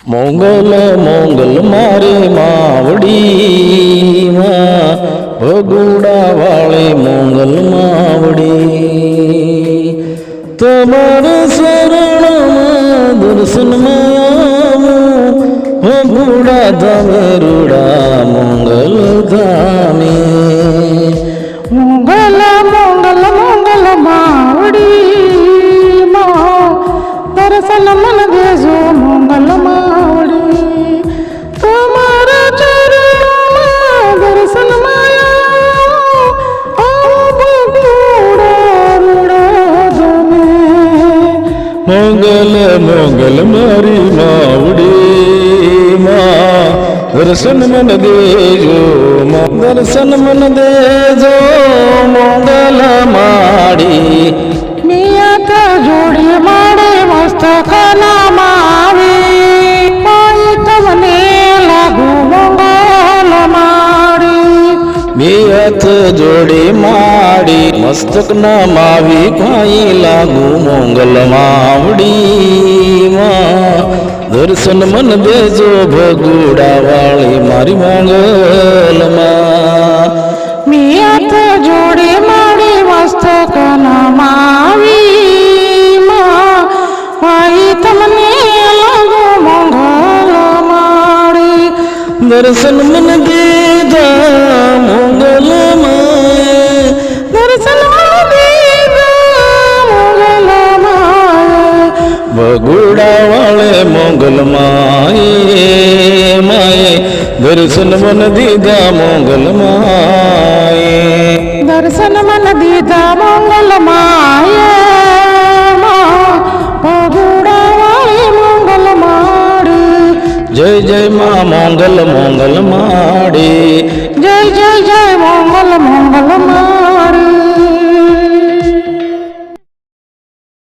મોંગલ મોંગલ મારે માવડી માં ભગુડા વાળી મોંગલ માવડી તમારા શરણમાં દર્શનમાં ભગુડા ધામે રૂડા મોંગલ ધામે મોંગલ મોંગલ મોંગલ માવડી માં દર્શન મન દેજો મોંગલ માવડી તમારા ચરણમાં દર્શન માયા ભગુડા રૂડા ધામે મોંગલ મોંગલ મારી માવડી માં દર્શન મન દેજો દર્શન મન દેજો મોંગલ માડી મિયા જોડી માડે મસ્તકના માવી કોઈ તમને લાગુ મોંગલ માડી બે હાથ જોડી માડી મસ્તક ના માવી કોઈ લાગુ મોંગલ માવડી માં દર્શન મન દેજો ભગુડા વાળી મારી મોંગલ માં મિયા જોડી માડી મસ્તકના માવી માં કોઈ તમને લાગુ મોંગલ માડી દર્શન મન દેજા મોંગલ માં દર્શન મોંગલ માય ભગુડા વાળે મોંગલ માએ માએ દર્શન મન દીધા મોંગલ માએ દર્શન મન દીધા મોંગલ માય ભગુડા વાળી મોંગલ માડી જય જય માં મોંગલ મોંગલ માડી જય જય જય મોંગલ મોંગલ માડી